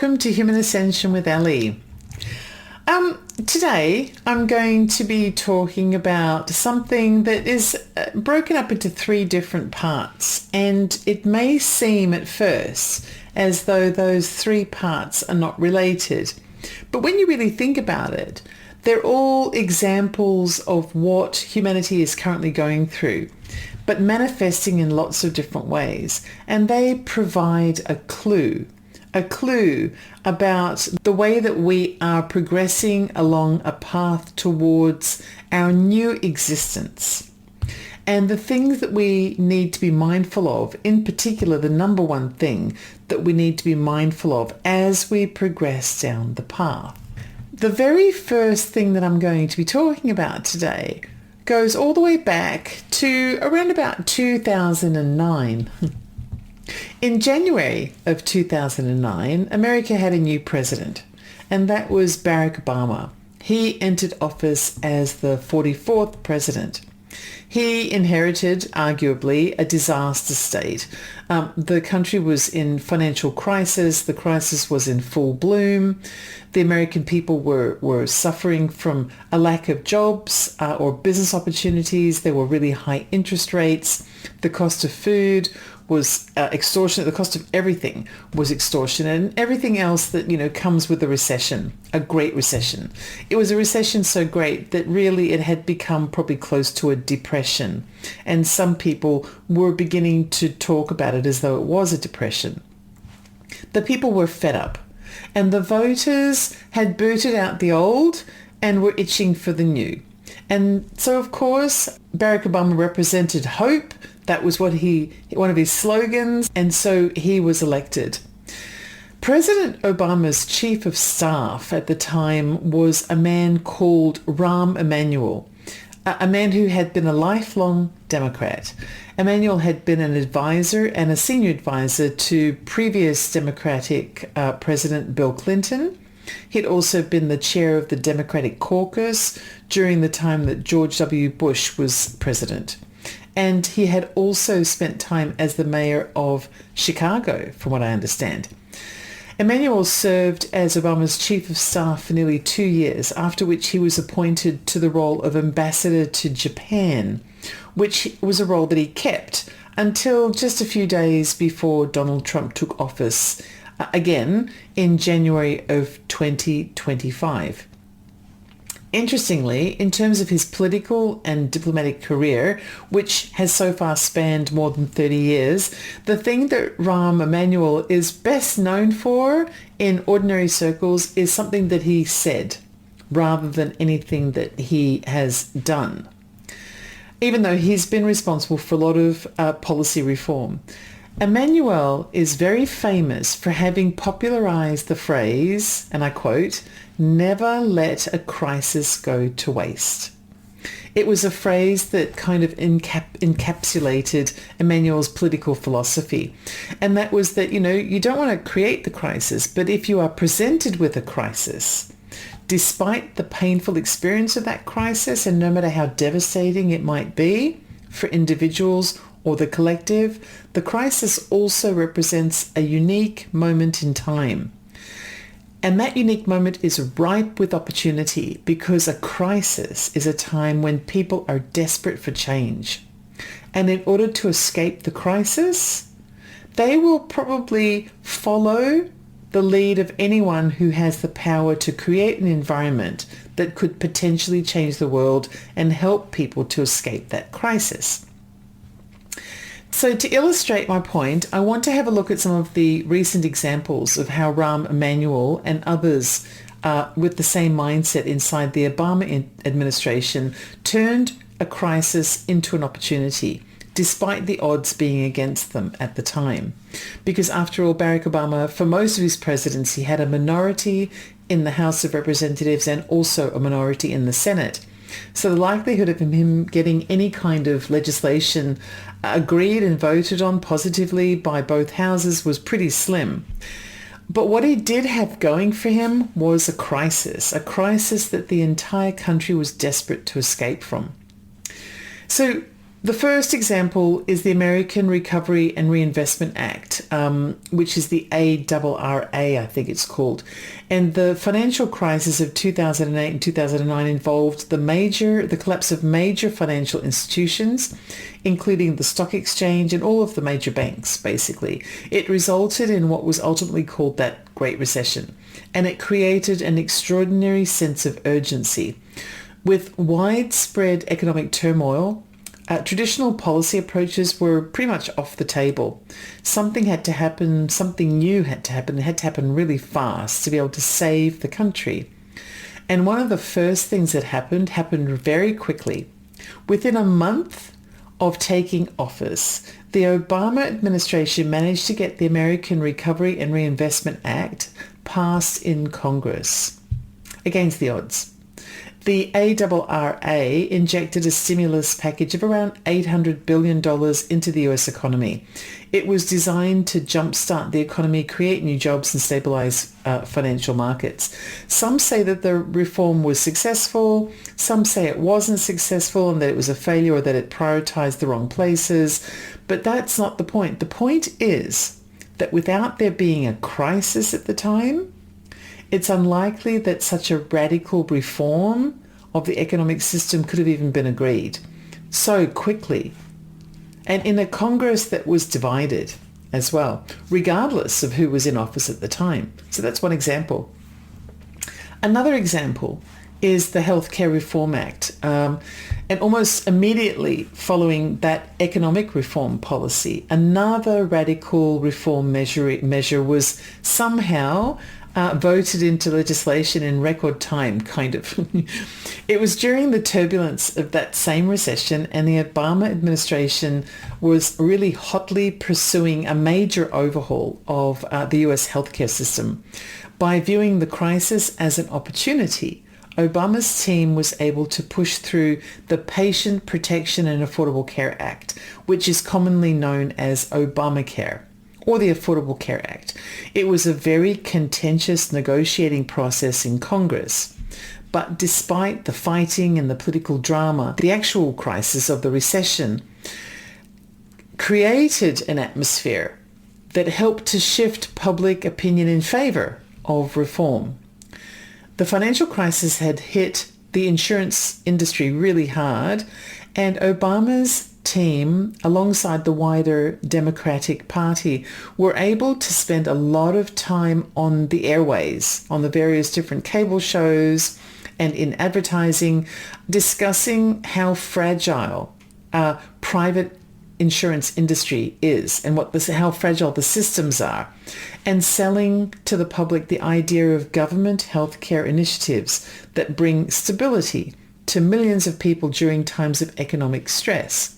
welcome to Human Ascension with Ellie. Today I'm going to be talking about something that is broken up into three different parts, and it may seem at first as though those three parts are not related. But when you really think about it, they're all examples of what humanity is currently going through, but manifesting in lots of different ways. And they provide a clue about the way that we are progressing along a path towards our new existence. And the things that we need to be mindful of, in particular, the number one thing that we need to be mindful of as we progress down the path. The very first thing that I'm going to be talking about today goes all the way back to around about 2009. In January of 2009, America had a new president, and that was Barack Obama. He entered office as the 44th president. He inherited, arguably, a disaster state. The country was in financial crisis. The crisis was in full bloom. The American people were suffering from a lack of jobs or business opportunities. There were really high interest rates. The cost of food was extortionate. The cost of everything was extortionate, and everything else that comes with a recession, a great recession. It was a recession so great that really it had become probably close to a depression, and some people were beginning to talk about it as though it was a depression. The people were fed up, and the voters had booted out the old and were itching for the new. And so, of course, Barack Obama represented hope. That was one of his slogans, and so he was elected. President Obama's chief of staff at the time was a man called Rahm Emanuel, a man who had been a lifelong Democrat. Emanuel had been an advisor and a senior advisor to previous Democratic President Bill Clinton. He'd also been the chair of the Democratic caucus during the time that George W. Bush was president. And he had also spent time as the mayor of Chicago, from what I understand. Emanuel served as Obama's chief of staff for nearly 2 years, after which he was appointed to the role of ambassador to Japan, which was a role that he kept until just a few days before Donald Trump took office, again in January of 2025. Interestingly, in terms of his political and diplomatic career, which has so far spanned more than 30 years, the thing that Rahm Emanuel is best known for in ordinary circles is something that he said, rather than anything that he has done, even though he's been responsible for a lot of policy reform. Emanuel is very famous for having popularized the phrase, and I quote, "Never let a crisis go to waste." It was a phrase that kind of encapsulated Emanuel's political philosophy. And that was that, you don't want to create the crisis, but if you are presented with a crisis, despite the painful experience of that crisis, and no matter how devastating it might be for individuals or the collective, the crisis also represents a unique moment in time. And that unique moment is ripe with opportunity, because a crisis is a time when people are desperate for change. And in order to escape the crisis, they will probably follow the lead of anyone who has the power to create an environment that could potentially change the world and help people to escape that crisis. So to illustrate my point, I want to have a look at some of the recent examples of how Rahm Emanuel and others with the same mindset inside the Obama administration turned a crisis into an opportunity, despite the odds being against them at the time. Because after all, Barack Obama, for most of his presidency, had a minority in the House of Representatives and also a minority in the Senate. So the likelihood of him getting any kind of legislation agreed and voted on positively by both houses was pretty slim. But what he did have going for him was a crisis that the entire country was desperate to escape from. So The first example is the American Recovery and Reinvestment Act, which is the ARRA, I think it's called. And the financial crisis of 2008 and 2009 involved the collapse of major financial institutions, including the stock exchange and all of the major banks, basically. It resulted in what was ultimately called that Great Recession, and it created an extraordinary sense of urgency. With widespread economic turmoil, traditional policy approaches were pretty much off the table. Something had to happen, something new had to happen. It had to happen really fast to be able to save the country. And one of the first things that happened very quickly. Within a month of taking office, the Obama administration managed to get the American Recovery and Reinvestment Act passed in Congress against the odds. The ARRA injected a stimulus package of around $800 billion into the US economy. It was designed to jumpstart the economy, create new jobs and stabilize financial markets. Some say that the reform was successful. Some say it wasn't successful and that it was a failure or that it prioritized the wrong places. But that's not the point. The point is that without there being a crisis at the time, it's unlikely that such a radical reform of the economic system could have even been agreed so quickly. And in a Congress that was divided as well, regardless of who was in office at the time. So that's one example. Another example is the Healthcare Reform Act. And almost immediately following that economic reform policy, another radical reform measure was somehow voted into legislation in record time, kind of. It was during the turbulence of that same recession, and the Obama administration was really hotly pursuing a major overhaul of the US healthcare system. By viewing the crisis as an opportunity, Obama's team was able to push through the Patient Protection and Affordable Care Act, which is commonly known as Obamacare, or the Affordable Care Act. It was a very contentious negotiating process in Congress. But despite the fighting and the political drama, the actual crisis of the recession created an atmosphere that helped to shift public opinion in favor of reform. The financial crisis had hit the insurance industry really hard, and Obama's team, alongside the wider Democratic Party, were able to spend a lot of time on the airways, on the various different cable shows and in advertising, discussing how fragile private insurance industry is and how fragile the systems are, and selling to the public the idea of government healthcare initiatives that bring stability to millions of people during times of economic stress.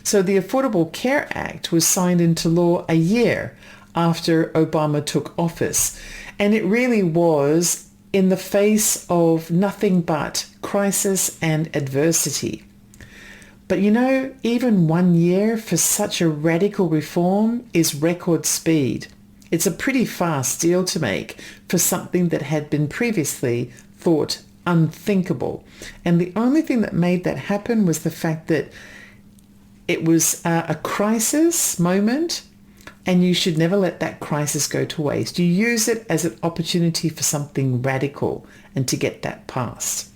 So the Affordable Care Act was signed into law a year after Obama took office, and it really was in the face of nothing but crisis and adversity. But you know, even 1 year for such a radical reform is record speed. It's a pretty fast deal to make for something that had been previously thought unthinkable. And the only thing that made that happen was the fact that it was a crisis moment, and you should never let that crisis go to waste. You use it as an opportunity for something radical and to get that passed.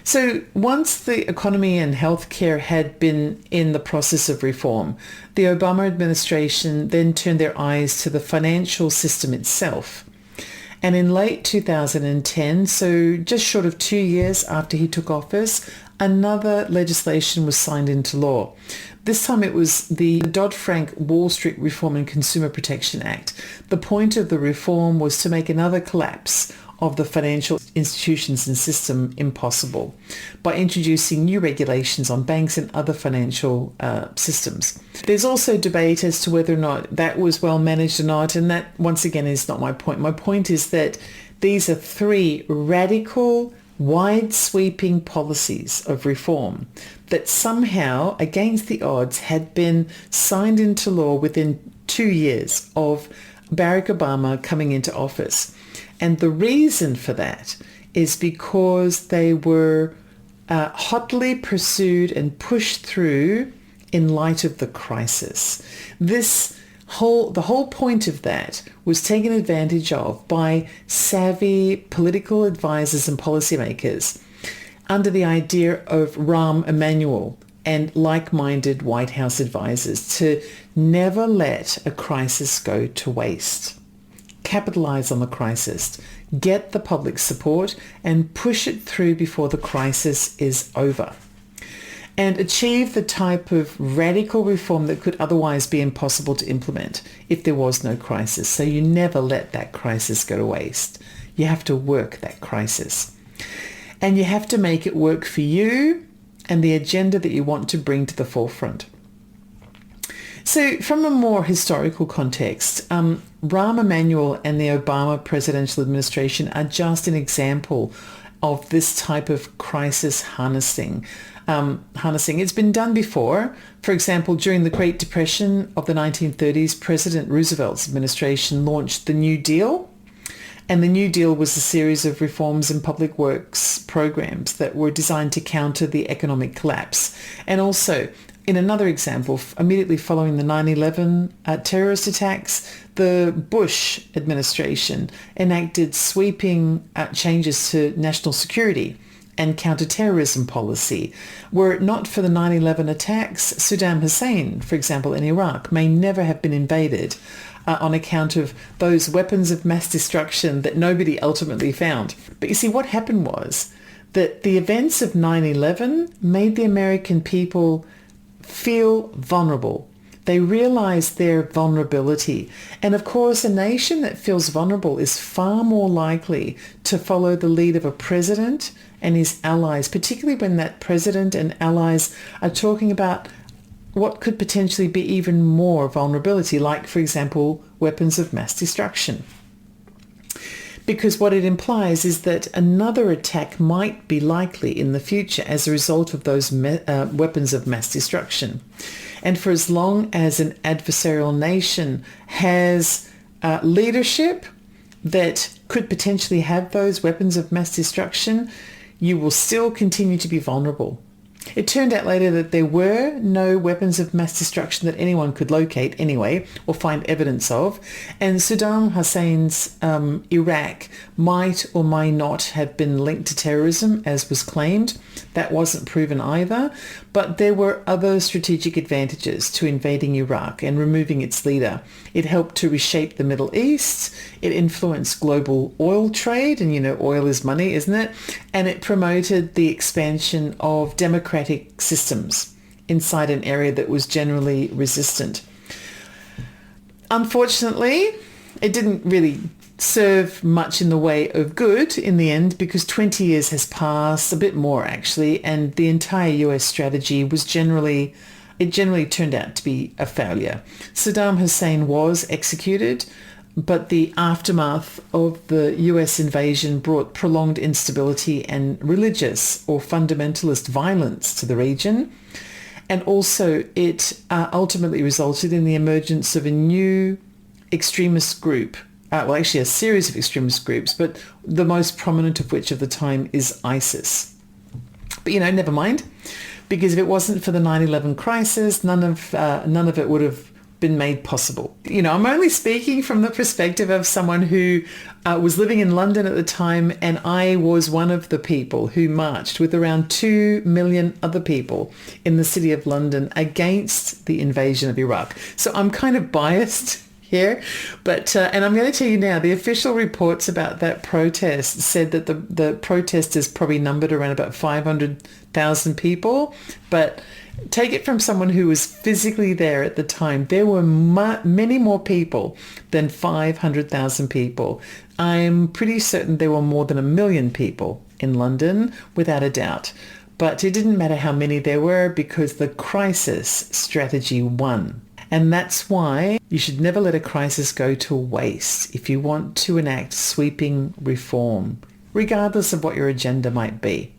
So once the economy and healthcare had been in the process of reform, the Obama administration then turned their eyes to the financial system itself. And in late 2010, so just short of 2 years after he took office, another legislation was signed into law. This time it was the Dodd-Frank Wall Street Reform and Consumer Protection Act. The point of the reform was to make another collapse of the financial institutions and system impossible by introducing new regulations on banks and other financial systems. There's also debate as to whether or not that was well managed or not, and that once again is not my point. My point is that these are three radical, wide-sweeping policies of reform that somehow, against the odds, had been signed into law within 2 years of Barack Obama coming into office. And the reason for that is because they were hotly pursued and pushed through in light of the crisis. The whole point of that was taken advantage of by savvy political advisors and policymakers under the idea of Rahm Emanuel and like-minded White House advisors to never let a crisis go to waste. Capitalize on the crisis, get the public support, and push it through before the crisis is over. And achieve the type of radical reform that could otherwise be impossible to implement if there was no crisis. So you never let that crisis go to waste. You have to work that crisis. And you have to make it work for you and the agenda that you want to bring to the forefront. So from a more historical context, Rahm Emanuel and the Obama presidential administration are just an example of this type of crisis harnessing. It's been done before. For example, during the Great Depression of the 1930s, President Roosevelt's administration launched the New Deal. And the New Deal was a series of reforms in public works programs that were designed to counter the economic collapse. And also, in another example, immediately following the 9/11 terrorist attacks, the Bush administration enacted sweeping changes to national security and counterterrorism policy. Were it not for the 9/11 attacks, Saddam Hussein, for example, in Iraq, may never have been invaded on account of those weapons of mass destruction that nobody ultimately found. But you see, what happened was that the events of 9/11 made the American people feel vulnerable. They realize their vulnerability. And of course, a nation that feels vulnerable is far more likely to follow the lead of a president and his allies, particularly when that president and allies are talking about what could potentially be even more vulnerability, like, for example, weapons of mass destruction. Because what it implies is that another attack might be likely in the future as a result of those weapons of mass destruction. And for as long as an adversarial nation has leadership that could potentially have those weapons of mass destruction, you will still continue to be vulnerable. It turned out later that there were no weapons of mass destruction that anyone could locate anyway or find evidence of. And Saddam Hussein's Iraq might or might not have been linked to terrorism, as was claimed. That wasn't proven either. But there were other strategic advantages to invading Iraq and removing its leader. It helped to reshape the Middle East. It influenced global oil trade. And, you know, oil is money, isn't it? And it promoted the expansion of democratic systems inside an area that was generally resistant. Unfortunately, it didn't really serve much in the way of good in the end, because 20 years has passed, a bit more actually, and the entire US strategy was generally turned out to be a failure. Saddam Hussein was executed, but the aftermath of the US invasion brought prolonged instability and religious or fundamentalist violence to the region. And also it ultimately resulted in the emergence of a new extremist group, actually a series of extremist groups, but the most prominent of which of the time is ISIS. But, you know, never mind, because if it wasn't for the 9/11 crisis, none of it would have been made possible. You know, I'm only speaking from the perspective of someone who was living in London at the time, and I was one of the people who marched with around 2 million other people in the city of London against the invasion of Iraq. So I'm kind of biased here, but and I'm going to tell you now, the official reports about that protest said that the protesters probably numbered around about 500,000 people, but take it from someone who was physically there at the time, there were many more people than 500,000 people. I'm pretty certain there were more than 1 million people in London, without a doubt. But it didn't matter how many there were, because the crisis strategy won. And that's why you should never let a crisis go to waste if you want to enact sweeping reform, regardless of what your agenda might be.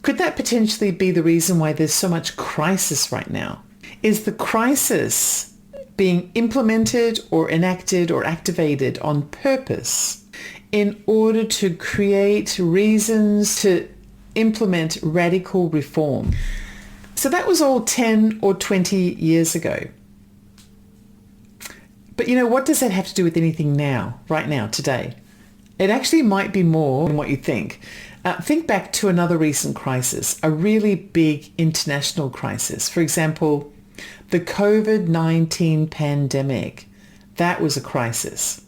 Could that potentially be the reason why there's so much crisis right now? Is the crisis being implemented or enacted or activated on purpose in order to create reasons to implement radical reform. So that was all 10 or 20 years ago. But what does that have to do with anything now, right now, today? It actually might be more than what you think. Think back to another recent crisis, a really big international crisis. For example, the COVID-19 pandemic. That was a crisis,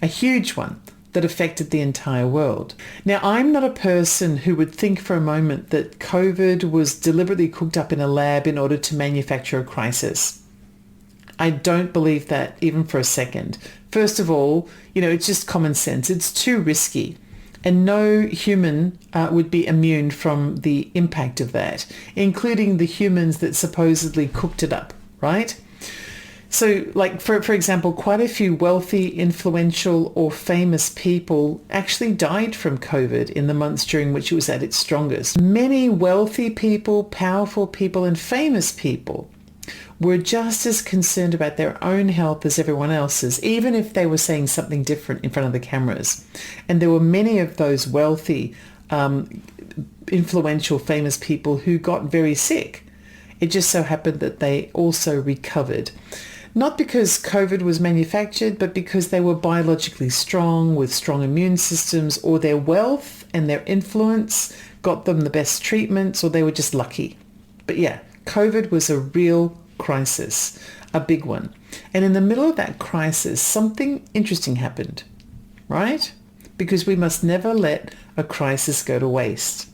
a huge one that affected the entire world. Now, I'm not a person who would think for a moment that COVID was deliberately cooked up in a lab in order to manufacture a crisis. I don't believe that even for a second. First of all, it's just common sense. It's too risky. And no human would be immune from the impact of that, including the humans that supposedly cooked it up, right? So like, for example, quite a few wealthy, influential or famous people actually died from COVID in the months during which it was at its strongest. Many wealthy people, powerful people and famous people were just as concerned about their own health as everyone else's, even if they were saying something different in front of the cameras. And there were many of those wealthy, influential, famous people who got very sick. It just so happened that they also recovered. Not because COVID was manufactured, but because they were biologically strong, with strong immune systems, or their wealth and their influence got them the best treatments, or they were just lucky. But yeah, COVID was a real crisis, a big one. And in the middle of that crisis, something interesting happened, right? Because we must never let a crisis go to waste.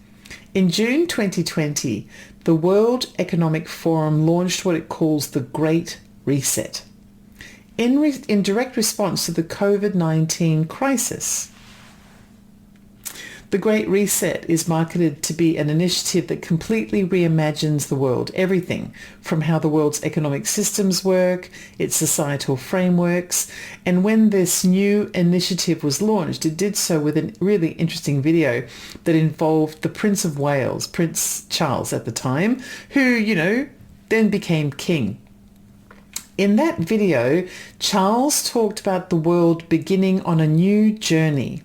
In June 2020, the World Economic Forum launched what it calls the Great Reset in direct response to the COVID-19 crisis. The Great Reset is marketed to be an initiative that completely reimagines the world, everything from how the world's economic systems work, its societal frameworks. And when this new initiative was launched, it did so with a really interesting video that involved the Prince of Wales, Prince Charles at the time, who, then became king. In that video, Charles talked about the world beginning on a new journey.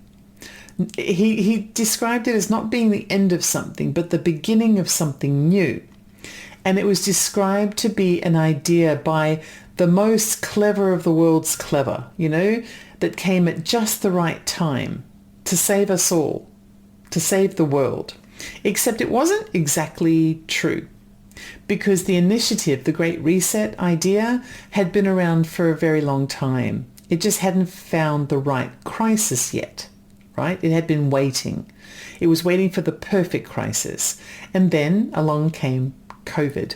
He described it as not being the end of something, but the beginning of something new. And it was described to be an idea by the most clever of the world's clever, that came at just the right time to save us all, to save the world. Except it wasn't exactly true, because the initiative, the Great Reset idea, had been around for a very long time. It just hadn't found the right crisis yet. Right? It had been waiting. It was waiting for the perfect crisis. And then along came COVID.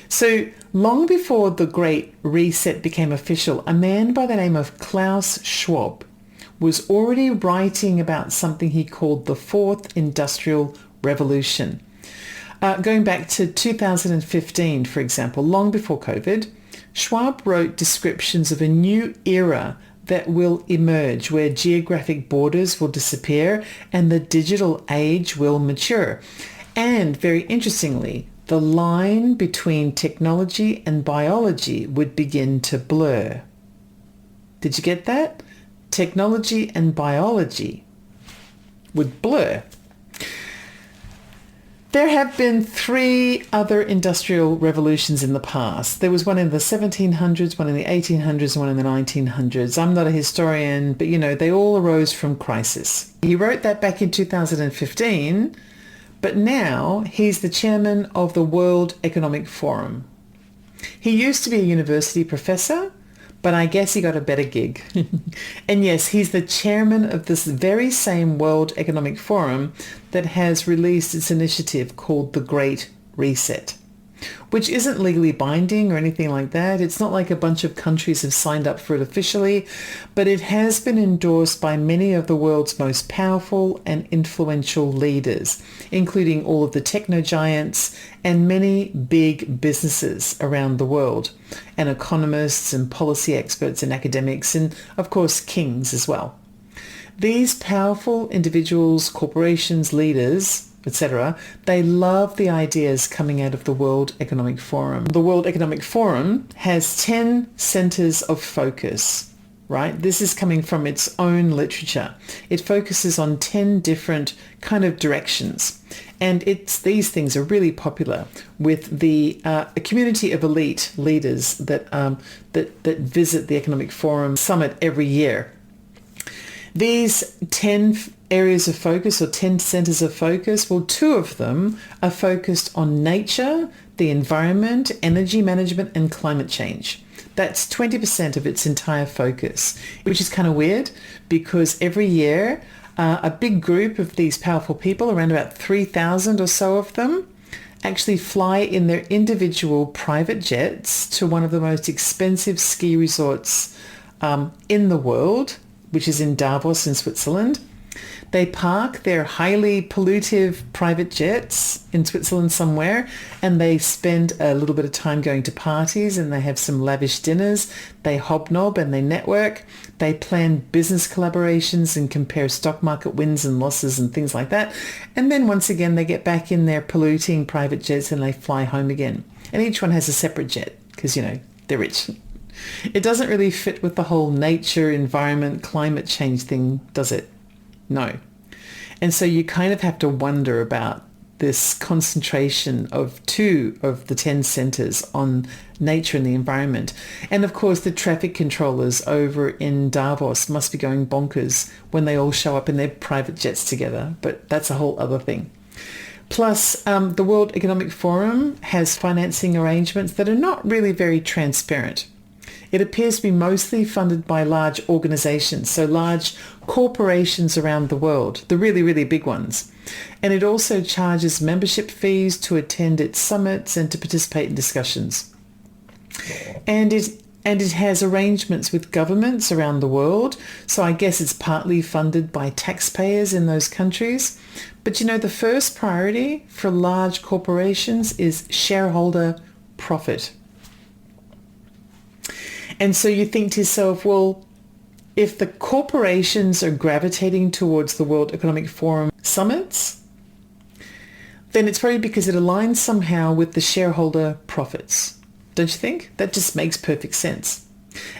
So long before the Great Reset became official, a man by the name of Klaus Schwab was already writing about something he called the Fourth Industrial Revolution. Going back to 2015, for example, long before COVID, Schwab wrote descriptions of a new era that will emerge, where geographic borders will disappear and the digital age will mature. And very interestingly, the line between technology and biology would begin to blur. Did you get that? Technology and biology would blur. There have been 3 other industrial revolutions in the past. There was one in the 1700s, one in the 1800s, and one in the 1900s. I'm not a historian, but they all arose from crisis. He wrote that back in 2015, but now he's the chairman of the World Economic Forum. He used to be a university professor, but I guess he got a better gig. And yes, he's the chairman of this very same World Economic Forum that has released its initiative called the Great Reset, which isn't legally binding or anything like that. It's not like a bunch of countries have signed up for it officially, but it has been endorsed by many of the world's most powerful and influential leaders, including all of the techno giants and many big businesses around the world, and economists and policy experts and academics, and of course kings as well. These powerful individuals, corporations, leaders, etc., they love the ideas coming out of the World Economic Forum. The World Economic Forum has 10 centers of focus. right? This is coming from its own literature. It focuses on 10 different kind of directions. And these things are really popular with a community of elite leaders that visit the Economic Forum Summit every year. These 10 areas of focus, or 10 centers of focus, well, 2 of them are focused on nature, the environment, energy management, and climate change. That's 20% of its entire focus, which is kind of weird because every year a big group of these powerful people, around about 3,000 or so of them, actually fly in their individual private jets to one of the most expensive ski resorts in the world, which is in Davos in Switzerland. They park their highly pollutive private jets in Switzerland somewhere, and they spend a little bit of time going to parties, and they have some lavish dinners. They hobnob and they network. They plan business collaborations and compare stock market wins and losses and things like that. And then once again, they get back in their polluting private jets and they fly home again. And each one has a separate jet because, they're rich. It doesn't really fit with the whole nature, environment, climate change thing, does it? No. And so you kind of have to wonder about this concentration of 2 of the 10 centers on nature and the environment. And of course, the traffic controllers over in Davos must be going bonkers when they all show up in their private jets together. But that's a whole other thing. Plus, the World Economic Forum has financing arrangements that are not really very transparent. It appears to be mostly funded by large organizations, so large corporations around the world, the really, really big ones. And it also charges membership fees to attend its summits and to participate in discussions. And it has arrangements with governments around the world, so I guess it's partly funded by taxpayers in those countries. But the first priority for large corporations is shareholder profit. And so you think to yourself, well, if the corporations are gravitating towards the World Economic Forum summits, then it's probably because it aligns somehow with the shareholder profits. Don't you think? That just makes perfect sense.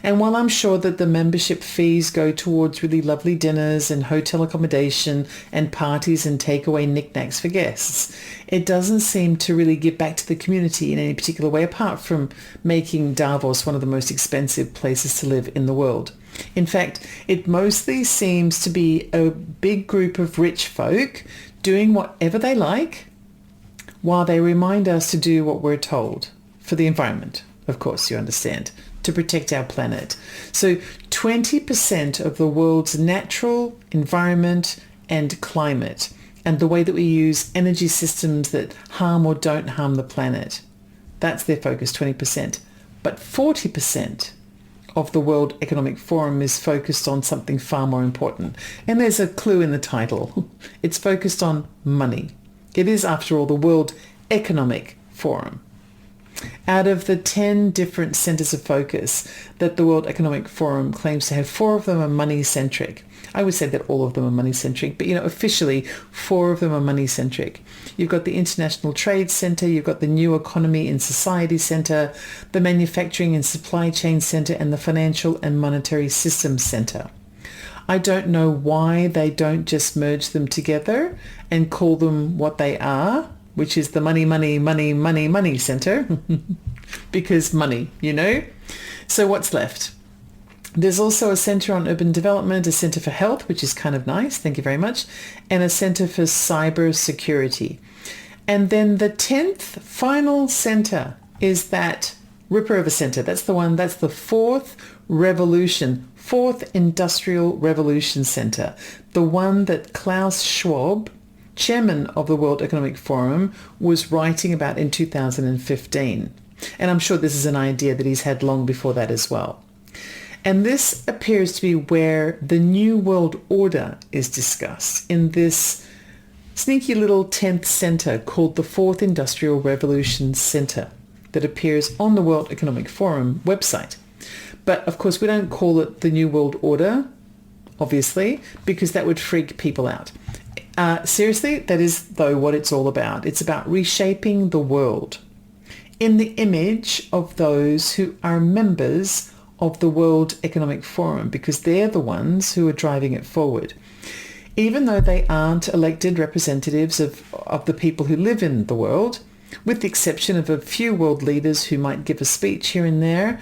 And while I'm sure that the membership fees go towards really lovely dinners and hotel accommodation and parties and takeaway knickknacks for guests, it doesn't seem to really give back to the community in any particular way, apart from making Davos one of the most expensive places to live in the world. In fact, it mostly seems to be a big group of rich folk doing whatever they like while they remind us to do what we're told for the environment, of course, you understand, to protect our planet. So 20% of the world's natural environment and climate and the way that we use energy systems that harm or don't harm the planet, that's their focus, 20%. But 40% of the World Economic Forum is focused on something far more important. And there's a clue in the title. It's focused on money. It is, after all, the World Economic Forum. Out of the 10 different centers of focus that the World Economic Forum claims to have, 4 of them are money-centric. I would say that all of them are money-centric, but officially 4 of them are money-centric. You've got the International Trade Center, you've got the New Economy and Society Center, the Manufacturing and Supply Chain Center, and the Financial and Monetary Systems Center. I don't know why they don't just merge them together and call them what they are, which is the money center, because money, So what's left? There's also a center on urban development, a center for health, which is kind of nice, thank you very much, and a center for cyber security. And then the 10th final center is that ripper of a center. That's the fourth industrial revolution center, the one that Klaus Schwab, chairman of the World Economic Forum, was writing about in 2015. And I'm sure this is an idea that he's had long before that as well. And this appears to be where the New World Order is discussed, in this sneaky little 10th center called the Fourth Industrial Revolution Center that appears on the World Economic Forum website. But of course, we don't call it the New World Order, obviously, because that would freak people out. Seriously, that is, though, what it's all about. It's about reshaping the world in the image of those who are members of the World Economic Forum because they're the ones who are driving it forward. Even though they aren't elected representatives of the people who live in the world, with the exception of a few world leaders who might give a speech here and there,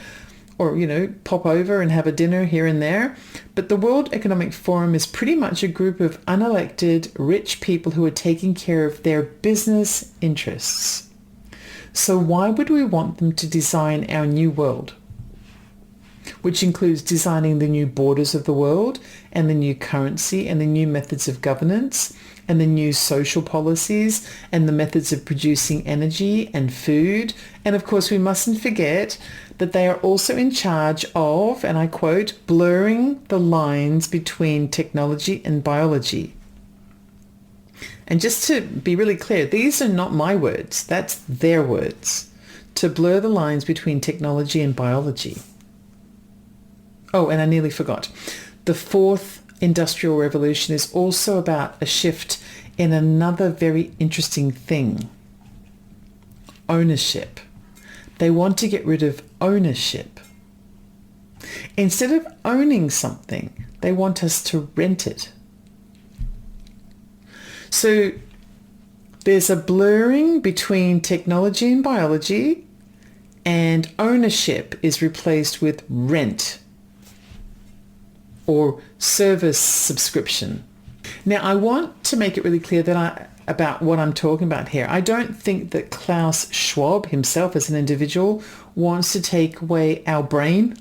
or, pop over and have a dinner here and there. But the World Economic Forum is pretty much a group of unelected, rich people who are taking care of their business interests. So why would we want them to design our new world? Which includes designing the new borders of the world and the new currency and the new methods of governance and the new social policies and the methods of producing energy and food. And of course, we mustn't forget that they are also in charge of, and I quote, blurring the lines between technology and biology. And just to be really clear, these are not my words. That's their words. To blur the lines between technology and biology. Oh, and I nearly forgot. The fourth industrial revolution is also about a shift in another very interesting thing. Ownership. They want to get rid of ownership. Instead of owning something, they want us to rent it. So there's a blurring between technology and biology, and ownership is replaced with rent or service subscription. Now, I want to make it really clear about what I'm talking about here. I don't think that Klaus Schwab himself as an individual wants to take away our brain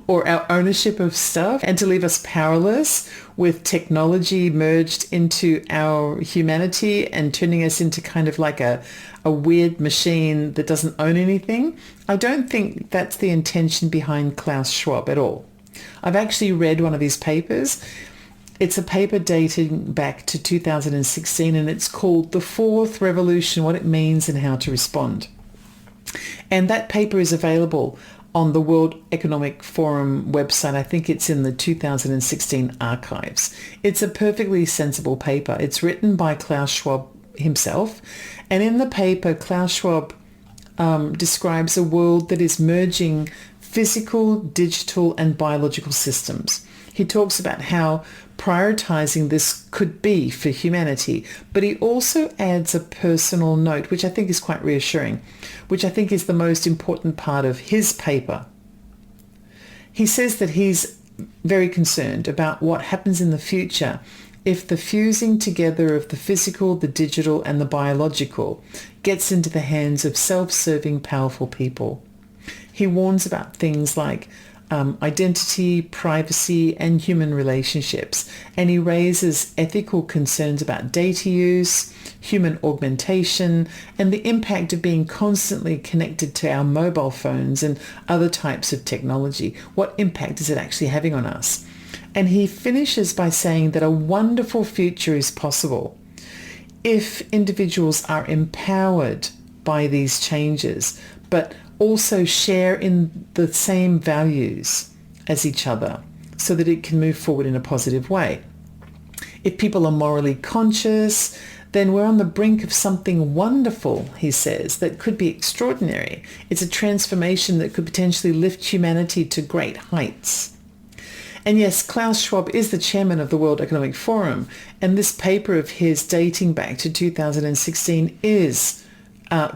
or our ownership of stuff and to leave us powerless with technology merged into our humanity and turning us into kind of like a weird machine that doesn't own anything. I don't think that's the intention behind Klaus Schwab at all. I've actually read one of his papers. It's a paper dating back to 2016 and it's called The Fourth Revolution, What It Means and How to Respond. And that paper is available on the World Economic Forum website. I think it's in the 2016 archives. It's a perfectly sensible paper. It's written by Klaus Schwab himself. And in the paper, Klaus Schwab describes a world that is merging physical, digital, and biological systems. He talks about how prioritizing this could be for humanity, but he also adds a personal note, which I think is quite reassuring, which I think is the most important part of his paper. He says that he's very concerned about what happens in the future if the fusing together of the physical, the digital, and the biological gets into the hands of self-serving, powerful people. He warns about things like identity, privacy, and human relationships. And he raises ethical concerns about data use, human augmentation, and the impact of being constantly connected to our mobile phones and other types of technology. What impact is it actually having on us? And he finishes by saying that a wonderful future is possible if individuals are empowered by these changes, but also share in the same values as each other so that it can move forward in a positive way. If people are morally conscious, then we're on the brink of something wonderful, he says, that could be extraordinary. It's a transformation that could potentially lift humanity to great heights. And yes, Klaus Schwab is the chairman of the World Economic Forum, and this paper of his dating back to 2016 is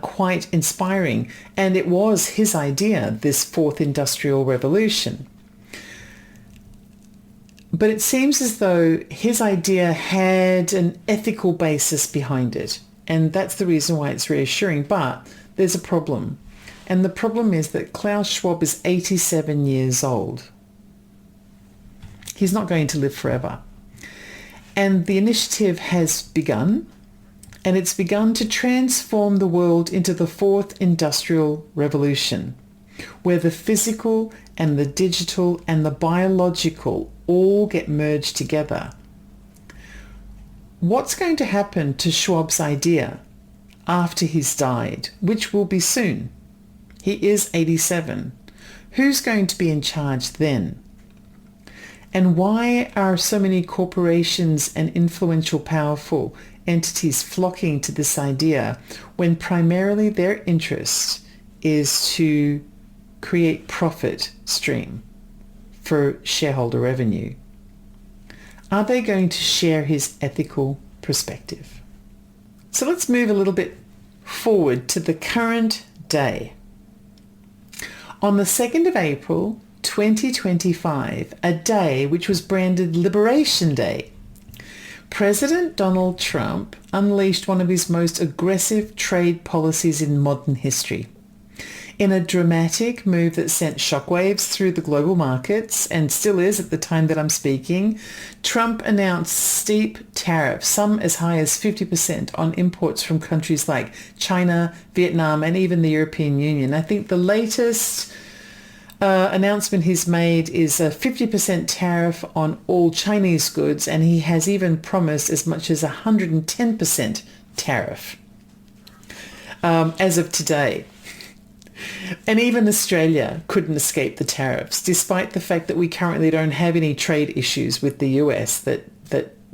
quite inspiring, and it was his idea, this fourth industrial revolution. But it seems as though his idea had an ethical basis behind it, and that's the reason why it's reassuring. But there's a problem, and the problem is that Klaus Schwab is 87 years old. He's not going to live forever. And the initiative has begun, and it's begun to transform the world into the fourth industrial revolution, where the physical and the digital and the biological all get merged together. What's going to happen to Schwab's idea after he's died, which will be soon? He is 87. Who's going to be in charge then? And why are so many corporations and influential, powerful entities flocking to this idea when primarily their interest is to create profit stream for shareholder revenue? Are they going to share his ethical perspective? So let's move a little bit forward to the current day. On the 2nd of April, 2025, a day which was branded Liberation Day, President Donald Trump unleashed one of his most aggressive trade policies in modern history. In a dramatic move that sent shockwaves through the global markets and still is at the time that I'm speaking, Trump announced steep tariffs, some as high as 50% on imports from countries like China, Vietnam, and even the European Union. I think the latest announcement he's made is a 50% tariff on all Chinese goods, and he has even promised as much as 110% tariff as of today. And even Australia couldn't escape the tariffs, despite the fact that we currently don't have any trade issues with the US that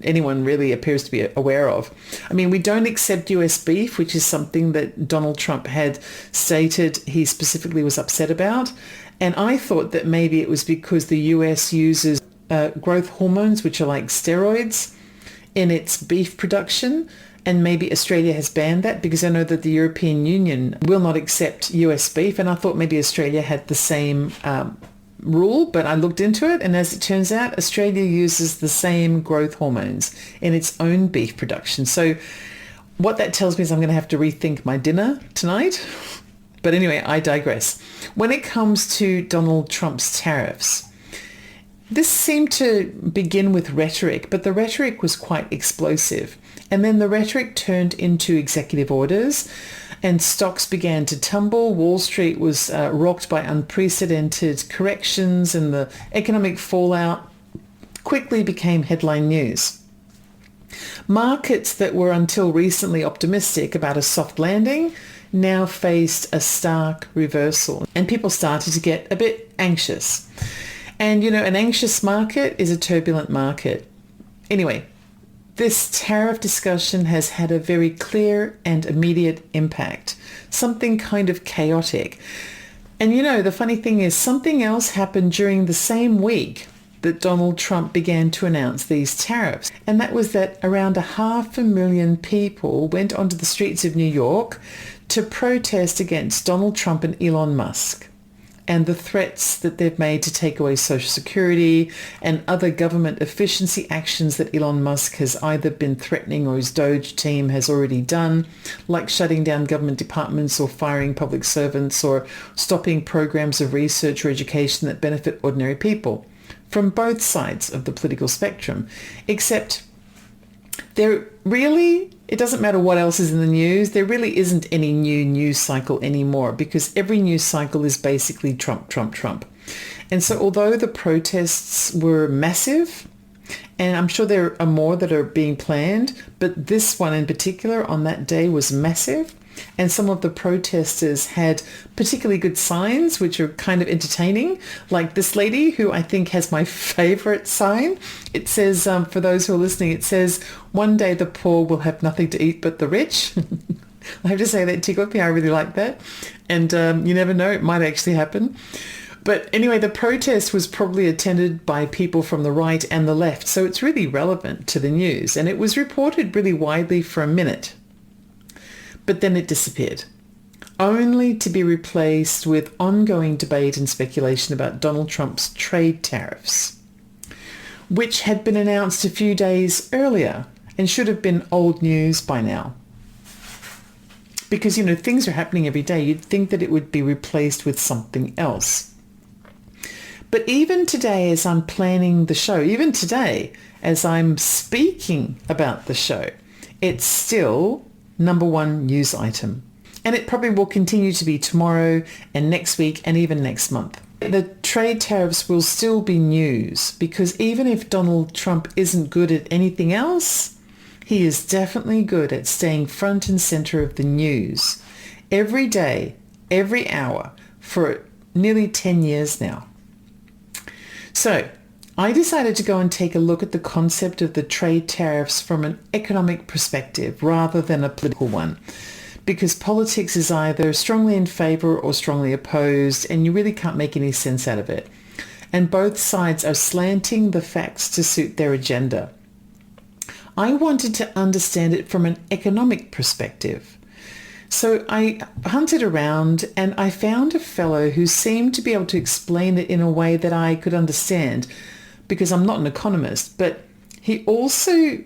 anyone really appears to be aware of. I mean, we don't accept US beef, which is something that Donald Trump had stated he specifically was upset about. And I thought that maybe it was because the US uses growth hormones, which are like steroids, in its beef production. And maybe Australia has banned that, because I know that the European Union will not accept US beef. And I thought maybe Australia had the same rule, but I looked into it. And as it turns out, Australia uses the same growth hormones in its own beef production. So what that tells me is I'm going to have to rethink my dinner tonight. But anyway, I digress. When it comes to Donald Trump's tariffs, this seemed to begin with rhetoric, but the rhetoric was quite explosive. And then the rhetoric turned into executive orders and stocks began to tumble. Wall Street was rocked by unprecedented corrections, and the economic fallout quickly became headline news. Markets that were until recently optimistic about a soft landing now faced a stark reversal, and people started to get a bit anxious. And, you know, an anxious market is a turbulent market. Anyway, this tariff discussion has had a very clear and immediate impact, something kind of chaotic. And, you know, the funny thing is something else happened during the same week that Donald Trump began to announce these tariffs. And that was that around 500,000 people went onto the streets of New York to protest against Donald Trump and Elon Musk and the threats that they've made to take away Social Security and other government efficiency actions that Elon Musk has either been threatening or his Doge team has already done, like shutting down government departments or firing public servants or stopping programs of research or education that benefit ordinary people from both sides of the political spectrum. Except it doesn't matter what else is in the news, there really isn't any new news cycle anymore, because every news cycle is basically Trump, Trump, Trump. And so although the protests were massive, and I'm sure there are more that are being planned, but this one in particular on that day was massive. And some of the protesters had particularly good signs, which are kind of entertaining, like this lady who I think has my favorite sign. It says, for those who are listening, it says, "One day the poor will have nothing to eat but the rich." I have to say that tickled me. I really like that. And you never know, it might actually happen. But anyway, the protest was probably attended by people from the right and the left. So it's really relevant to the news. And it was reported really widely for a minute. But then it disappeared, only to be replaced with ongoing debate and speculation about Donald Trump's trade tariffs, which had been announced a few days earlier and should have been old news by now. Because, you know, things are happening every day. You'd think that it would be replaced with something else. But even today, as I'm planning the show, even today, as I'm speaking about the show, it's still number one news item. And it probably will continue to be tomorrow and next week and even next month. The trade tariffs will still be news, because even if Donald Trump isn't good at anything else, he is definitely good at staying front and center of the news every day, every hour, for nearly 10 years now. So I decided to go and take a look at the concept of the trade tariffs from an economic perspective rather than a political one, because politics is either strongly in favor or strongly opposed, and you really can't make any sense out of it. And both sides are slanting the facts to suit their agenda. I wanted to understand it from an economic perspective. So I hunted around and I found a fellow who seemed to be able to explain it in a way that I could understand, because I'm not an economist, but he also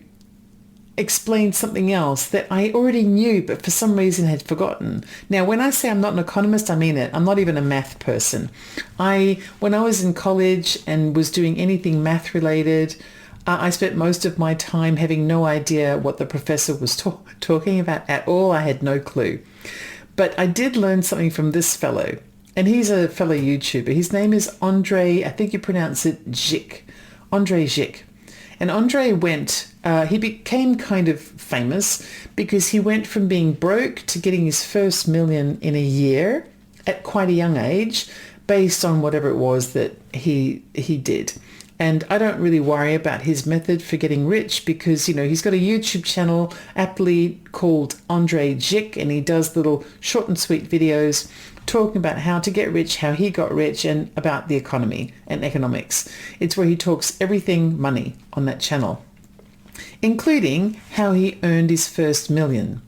explained something else that I already knew, but for some reason had forgotten. Now, when I say I'm not an economist, I mean it. I'm not even a math person. When I was in college and was doing anything math related, I spent most of my time having no idea what the professor was talking about at all. I had no clue. But I did learn something from this fellow, and he's a fellow YouTuber. His name is Andre, I think you pronounce it Zik. Andre Zik. And Andre he became kind of famous because he went from being broke to getting his first million in a year at quite a young age, based on whatever it was that he did. And I don't really worry about his method for getting rich because, he's got a YouTube channel aptly called Andre Zik, and he does little short and sweet videos talking about how to get rich, how he got rich, and about the economy and economics. It's where he talks everything money on that channel, including how he earned his first million.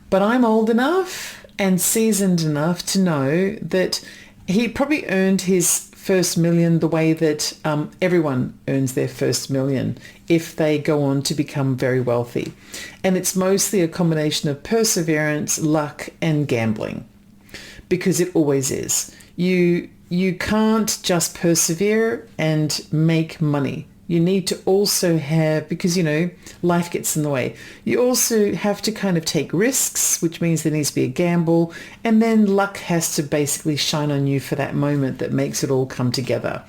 But I'm old enough and seasoned enough to know that he probably earned his first million the way that everyone earns their first million if they go on to become very wealthy. And it's mostly a combination of perseverance, luck, and gambling, because it always is. You can't just persevere and make money. You need to also have, because, life gets in the way. You also have to kind of take risks, which means there needs to be a gamble. And then luck has to basically shine on you for that moment that makes it all come together.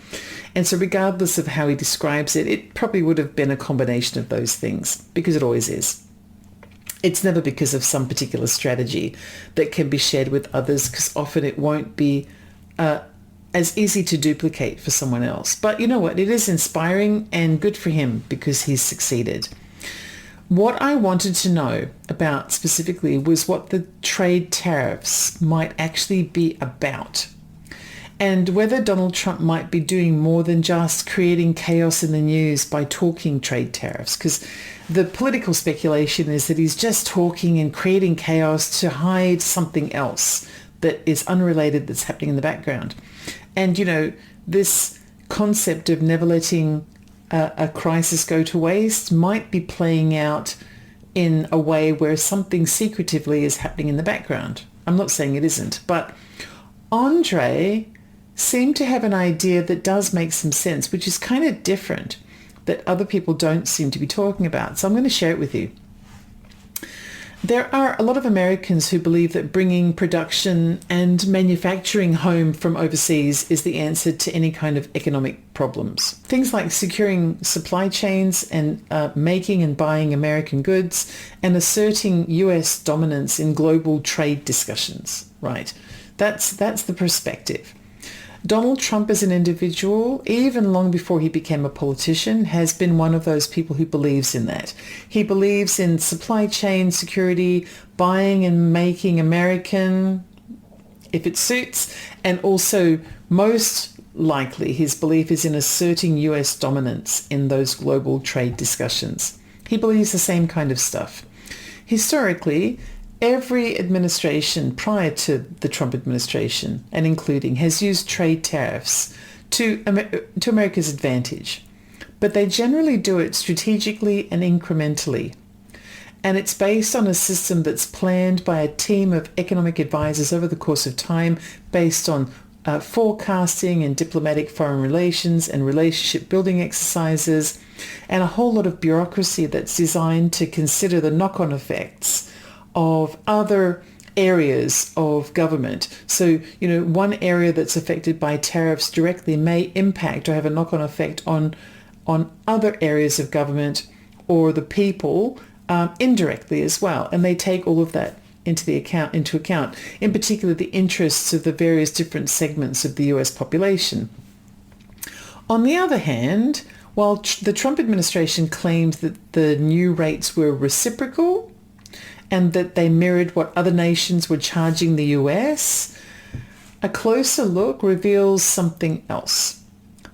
And so regardless of how he describes it, it probably would have been a combination of those things, because it always is. It's never because of some particular strategy that can be shared with others, because often it won't be as easy to duplicate for someone else. But you know what? It is inspiring and good for him because he's succeeded. What I wanted to know about specifically was what the trade tariffs might actually be about, and whether Donald Trump might be doing more than just creating chaos in the news by talking trade tariffs, because the political speculation is that he's just talking and creating chaos to hide something else that is unrelated that's happening in the background. And, this concept of never letting a crisis go to waste might be playing out in a way where something secretively is happening in the background. I'm not saying it isn't, but Andre seemed to have an idea that does make some sense, which is kind of different, that other people don't seem to be talking about. So I'm going to share it with you. There are a lot of Americans who believe that bringing production and manufacturing home from overseas is the answer to any kind of economic problems. Things like securing supply chains and making and buying American goods and asserting US dominance in global trade discussions, right? That's the perspective. Donald Trump as an individual, even long before he became a politician, has been one of those people who believes in that. He believes in supply chain security, buying and making American, if it suits, and also most likely his belief is in asserting US dominance in those global trade discussions. He believes the same kind of stuff. Historically, every administration prior to the Trump administration, and including, has used trade tariffs to America's advantage. But they generally do it strategically and incrementally. And it's based on a system that's planned by a team of economic advisors over the course of time, based on forecasting and diplomatic foreign relations and relationship building exercises, and a whole lot of bureaucracy that's designed to consider the knock-on effects of other areas of government. So, one area that's affected by tariffs directly may impact or have a knock-on effect on other areas of government or the people indirectly as well. And they take all of that into account, in particular the interests of the various different segments of the US population. On the other hand, while the Trump administration claimed that the new rates were reciprocal, and that they mirrored what other nations were charging the US, a closer look reveals something else.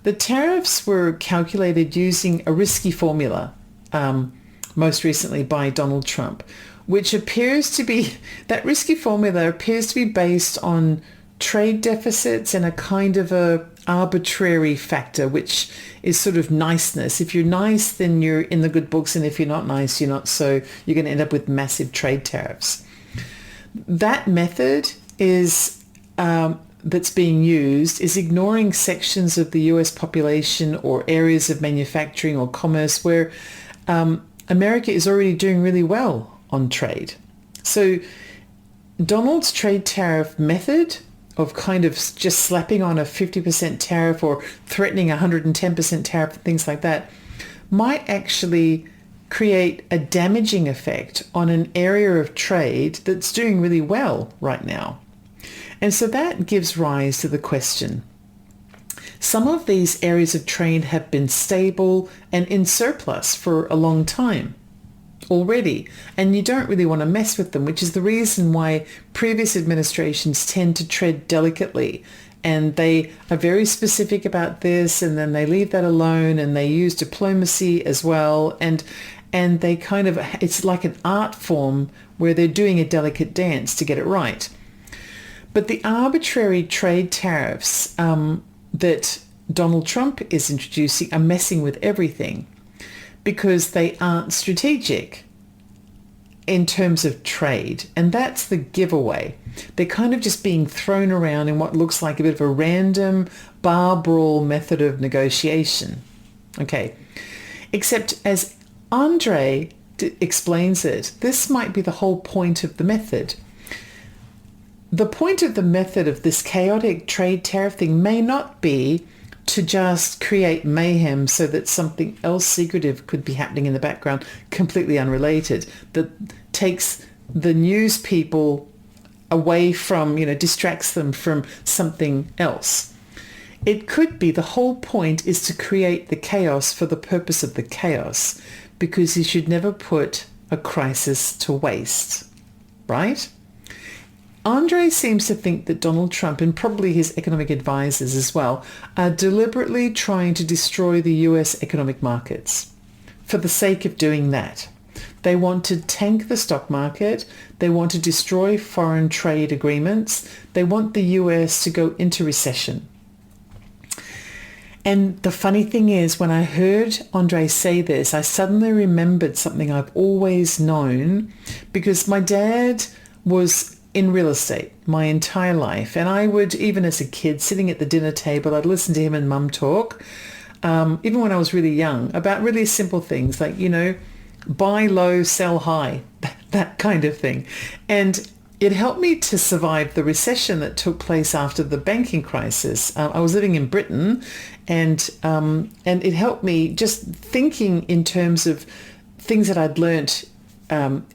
The tariffs were calculated using a risky formula, most recently by Donald Trump, which appears to be, that risky formula appears to be based on trade deficits and a kind of a arbitrary factor, which is sort of niceness. If you're nice, then you're in the good books, and if you're not nice, you're not. So you're going to end up with massive trade tariffs. That method is that's being used is ignoring sections of the US population or areas of manufacturing or commerce where America is already doing really well on trade. So Donald's trade tariff method of kind of just slapping on a 50% tariff or threatening 110% tariff, things like that, might actually create a damaging effect on an area of trade that's doing really well right now. And so that gives rise to the question. Some of these areas of trade have been stable and in surplus for a long time already, and you don't really want to mess with them, which is the reason why previous administrations tend to tread delicately, and they are very specific about this, and then they leave that alone, and they use diplomacy as well, and they kind of, it's like an art form where they're doing a delicate dance to get it right. But the arbitrary trade tariffs that Donald Trump is introducing are messing with everything, because they aren't strategic in terms of trade. And that's the giveaway. They're kind of just being thrown around in what looks like a bit of a random bar brawl method of negotiation. Okay. Except as Andre explains it, this might be the whole point of the method. The point of the method of this chaotic trade tariff thing may not be to just create mayhem so that something else secretive could be happening in the background, completely unrelated, that takes the news people away from, distracts them from something else. It could be the whole point is to create the chaos for the purpose of the chaos, because you should never put a crisis to waste, right? Andre seems to think that Donald Trump, and probably his economic advisors as well, are deliberately trying to destroy the US economic markets for the sake of doing that. They want to tank the stock market. They want to destroy foreign trade agreements. They want the US to go into recession. And the funny thing is, when I heard Andre say this, I suddenly remembered something I've always known, because my dad was in real estate my entire life. And I would, even as a kid, sitting at the dinner table, I'd listen to him and mum talk, even when I was really young, about really simple things like, buy low, sell high, that kind of thing. And it helped me to survive the recession that took place after the banking crisis. I was living in Britain, and it helped me just thinking in terms of things that I'd learnt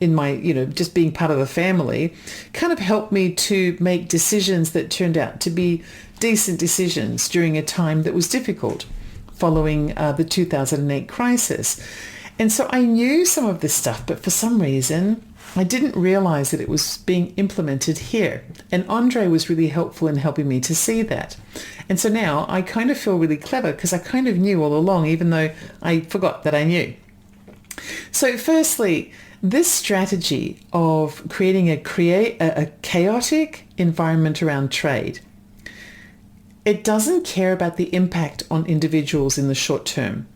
in my, just being part of the family, kind of helped me to make decisions that turned out to be decent decisions during a time that was difficult following the 2008 crisis. And so I knew some of this stuff, but for some reason, I didn't realize that it was being implemented here. And Andre was really helpful in helping me to see that. And so now I kind of feel really clever, because I kind of knew all along, even though I forgot that I knew. So firstly, this strategy of creating a chaotic environment around trade, it doesn't care about the impact on individuals in the short term.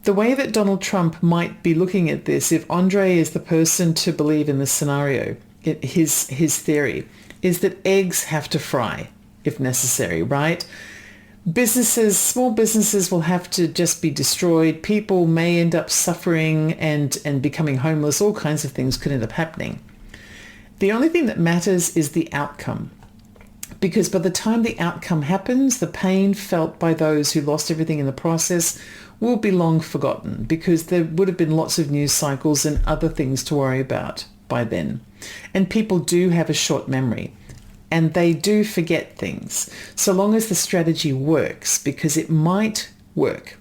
The way that Donald Trump might be looking at this, if Andre is the person to believe in this scenario, his theory is that eggs have to fry if necessary, right? Small businesses will have to just be destroyed. People may end up suffering and becoming homeless. All kinds of things could end up happening. The only thing that matters is the outcome. Because by the time the outcome happens, the pain felt by those who lost everything in the process will be long forgotten, because there would have been lots of news cycles and other things to worry about by then. And people do have a short memory, and they do forget things, so long as the strategy works, because it might work.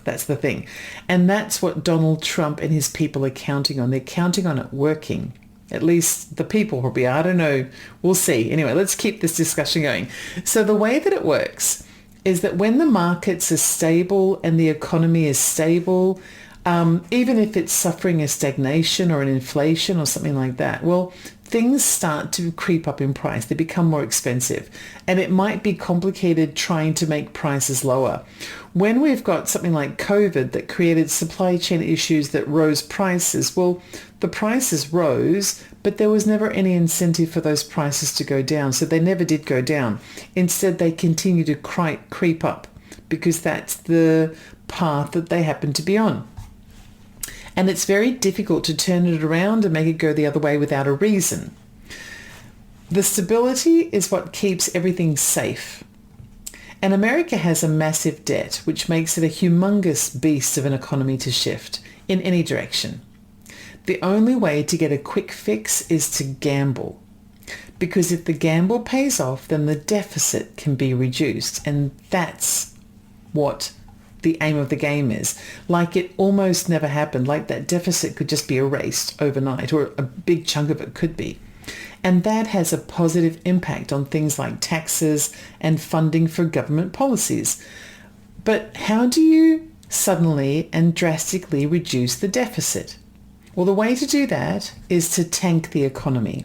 That's the thing. And that's what Donald Trump and his people are counting on. They're counting on it working. At least the people probably are. I don't know. We'll see. Anyway, let's keep this discussion going. So the way that it works is that when the markets are stable and the economy is stable, even if it's suffering a stagnation or an inflation or something like that, well, things start to creep up in price. They become more expensive. And it might be complicated trying to make prices lower. When we've got something like COVID that created supply chain issues that rose prices, well, the prices rose, but there was never any incentive for those prices to go down. So they never did go down. Instead, they continue to creep up because that's the path that they happen to be on. And it's very difficult to turn it around and make it go the other way without a reason. The stability is what keeps everything safe. And America has a massive debt, which makes it a humongous beast of an economy to shift in any direction. The only way to get a quick fix is to gamble. Because if the gamble pays off, then the deficit can be reduced. And that's what the aim of the game is. Like it almost never happened. Like that deficit could just be erased overnight, or a big chunk of it could be. And that has a positive impact on things like taxes and funding for government policies. But how do you suddenly and drastically reduce the deficit? Well, the way to do that is to tank the economy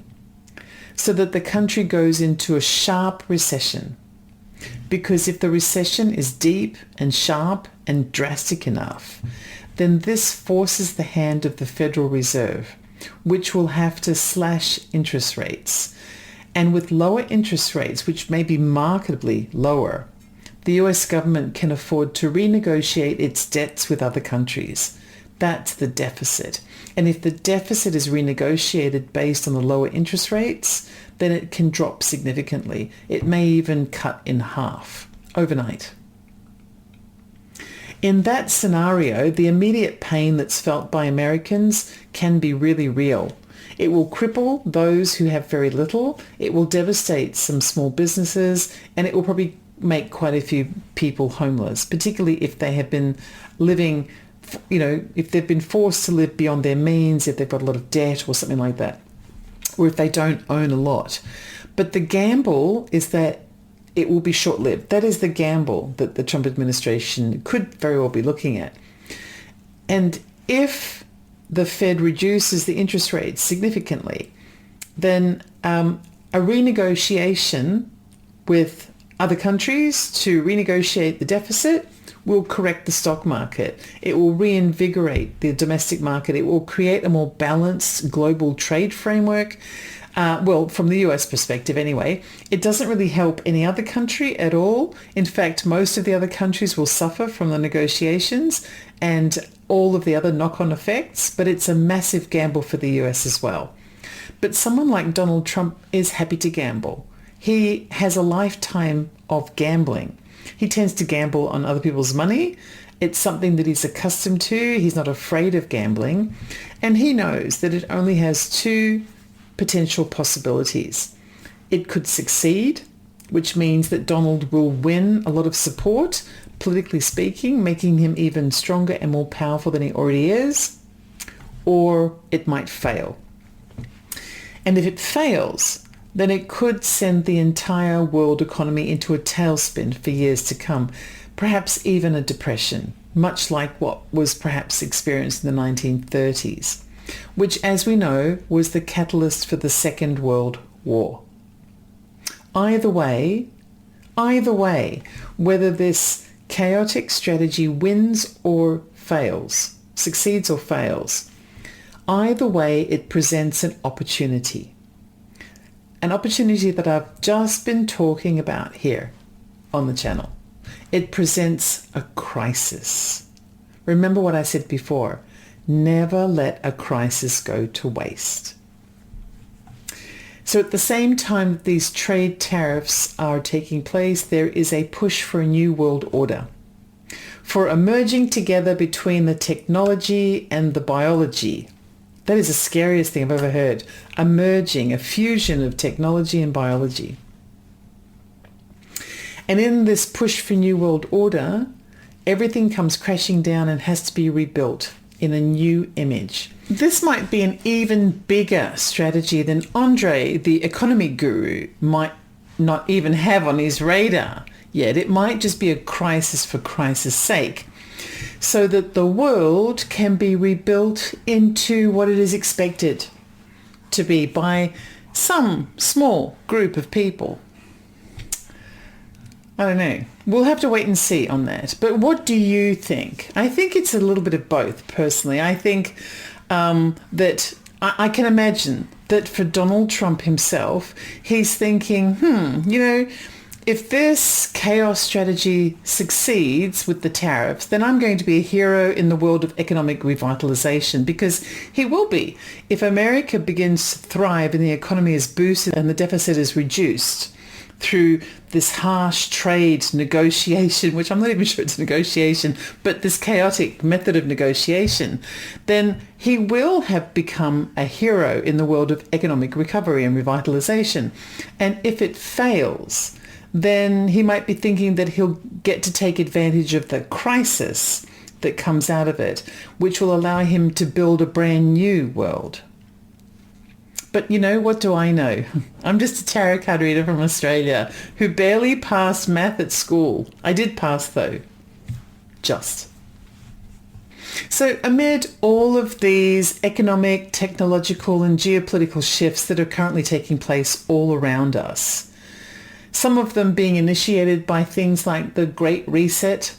so that the country goes into a sharp recession. Because if the recession is deep and sharp and drastic enough, then this forces the hand of the Federal Reserve, which will have to slash interest rates. And with lower interest rates, which may be markedly lower, the US government can afford to renegotiate its debts with other countries. That's the deficit. And if the deficit is renegotiated based on the lower interest rates, then it can drop significantly. It may even cut in half overnight. In that scenario, the immediate pain that's felt by Americans can be really real. It will cripple those who have very little, it will devastate some small businesses, and it will probably make quite a few people homeless, particularly if they have been living, if they've been forced to live beyond their means, if they've got a lot of debt or something like that, or if they don't own a lot. But the gamble is that it will be short-lived. That is the gamble that the Trump administration could very well be looking at. And if the Fed reduces the interest rates significantly, then a renegotiation with other countries to renegotiate the deficit will correct the stock market. It will reinvigorate the domestic market. It will create a more balanced global trade framework. From the US perspective anyway, it doesn't really help any other country at all. In fact, most of the other countries will suffer from the negotiations and all of the other knock-on effects, but it's a massive gamble for the US as well. But someone like Donald Trump is happy to gamble. He has a lifetime of gambling. He tends to gamble on other people's money. It's something that he's accustomed to. He's not afraid of gambling. And he knows that it only has two potential possibilities. It could succeed, which means that Donald will win a lot of support, politically speaking, making him even stronger and more powerful than he already is, or it might fail. And if it fails, then it could send the entire world economy into a tailspin for years to come, perhaps even a depression, much like what was perhaps experienced in the 1930s. Which, as we know, was the catalyst for the Second World War. Either way, whether this chaotic strategy wins or fails, succeeds or fails, either way it presents an opportunity. An opportunity that I've just been talking about here on the channel. It presents a crisis. Remember what I said before. Never let a crisis go to waste. So at the same time that these trade tariffs are taking place, there is a push for a new world order, for a merging together between the technology and the biology. That is the scariest thing I've ever heard. A merging, a fusion of technology and biology. And in this push for new world order, everything comes crashing down and has to be rebuilt. in a new image. This might be an even bigger strategy than Andre, the economy guru, might not even have on his radar yet. It might just be a crisis for crisis' sake, so that the world can be rebuilt into what it is expected to be by some small group of people. I don't know. We'll have to wait and see on that. But what do you think? I think it's a little bit of both, personally. I think that I can imagine that for Donald Trump himself, he's thinking, if this chaos strategy succeeds with the tariffs, then I'm going to be a hero in the world of economic revitalization, because he will be. If America begins to thrive and the economy is boosted and the deficit is reduced through this harsh trade negotiation, which I'm not even sure it's a negotiation, but this chaotic method of negotiation, then he will have become a hero in the world of economic recovery and revitalization. And if it fails, then he might be thinking that he'll get to take advantage of the crisis that comes out of it, which will allow him to build a brand new world. But what do I know? I'm just a tarot card reader from Australia who barely passed math at school. I did pass though. Just. So amid all of these economic, technological and geopolitical shifts that are currently taking place all around us, some of them being initiated by things like the Great Reset,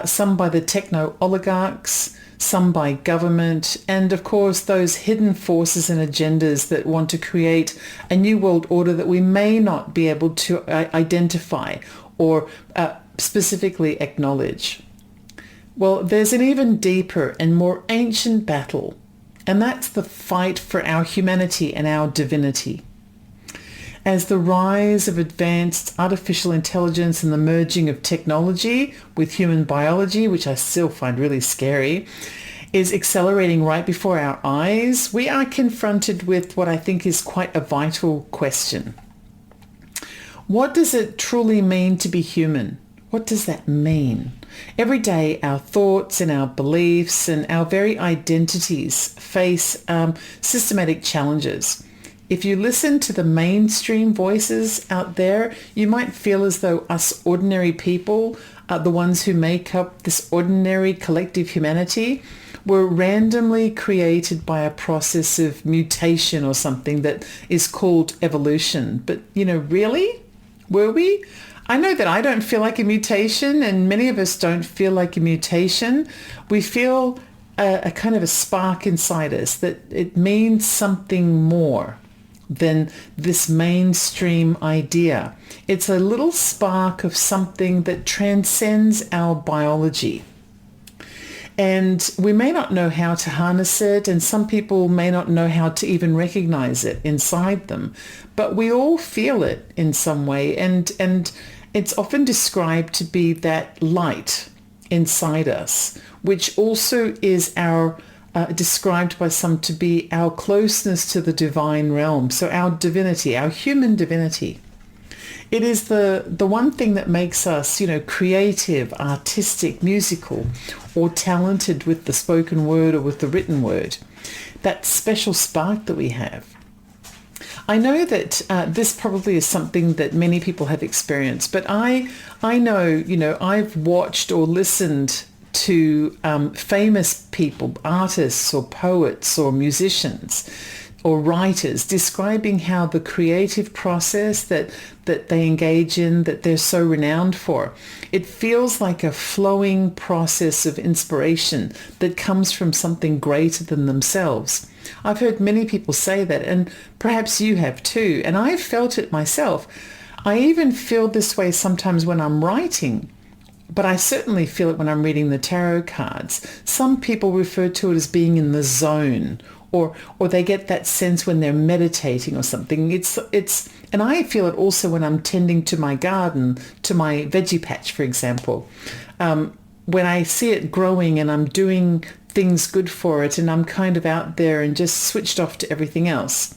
some by the techno-oligarchs, some by government, and of course those hidden forces and agendas that want to create a new world order that we may not be able to identify or specifically acknowledge. Well, there's an even deeper and more ancient battle, and that's the fight for our humanity and our divinity. As the rise of advanced artificial intelligence and the merging of technology with human biology, which I still find really scary, is accelerating right before our eyes, we are confronted with what I think is quite a vital question. What does it truly mean to be human? What does that mean? Every day, our thoughts and our beliefs and our very identities face systematic challenges. If you listen to the mainstream voices out there, you might feel as though us ordinary people are the ones who make up this ordinary collective humanity. Were randomly created by a process of mutation or something that is called evolution. But, really? Were we? I know that I don't feel like a mutation, and many of us don't feel like a mutation. We feel a kind of a spark inside us that it means something more than this mainstream idea. It's a little spark of something that transcends our biology. And we may not know how to harness it, and some people may not know how to even recognize it inside them, but we all feel it in some way, and it's often described to be that light inside us, which also is our described by some to be our closeness to the divine realm, so our divinity, our human divinity. It is the one thing that makes us, creative, artistic, musical, or talented with the spoken word or with the written word. That special spark that we have. I know that this probably is something that many people have experienced, but I know, I've watched or listened to famous people, artists or poets or musicians or writers, describing how the creative process that they engage in, that they're so renowned for, it feels like a flowing process of inspiration that comes from something greater than themselves. I've heard many people say that, and perhaps you have too, and I've felt it myself. I even feel this way sometimes when I'm writing, but I certainly feel it when I'm reading the tarot cards. Some people refer to it as being in the zone, or they get that sense when they're meditating or something. And I feel it also when I'm tending to my garden, to my veggie patch, for example. When I see it growing and I'm doing things good for it, and I'm kind of out there and just switched off to everything else.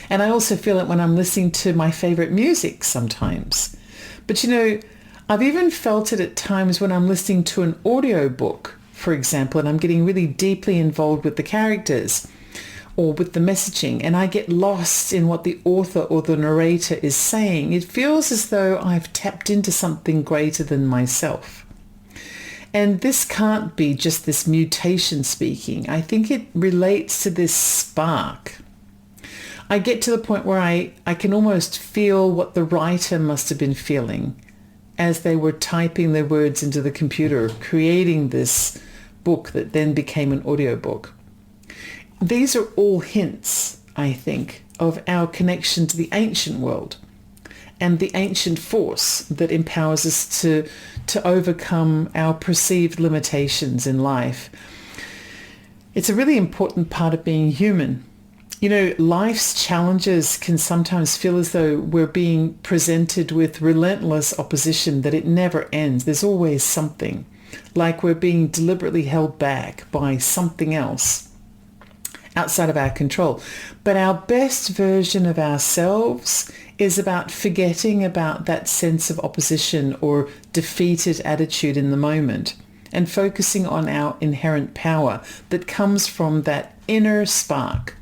And I also feel it when I'm listening to my favorite music sometimes. But I've even felt it at times when I'm listening to an audiobook for example, and I'm getting really deeply involved with the characters or with the messaging, and I get lost in what the author or the narrator is saying, it feels as though I've tapped into something greater than myself. And this can't be just this mutation speaking. I think it relates to this spark. I get to the point where I can almost feel what the writer must have been feeling as they were typing their words into the computer, creating this book that then became an audiobook. These are all hints, I think, of our connection to the ancient world and the ancient force that empowers us to overcome our perceived limitations in life. It's a really important part of being human. You know, life's challenges can sometimes feel as though we're being presented with relentless opposition, that it never ends. There's always something, like we're being deliberately held back by something else outside of our control. But our best version of ourselves is about forgetting about that sense of opposition or defeated attitude in the moment and focusing on our inherent power that comes from that inner spark,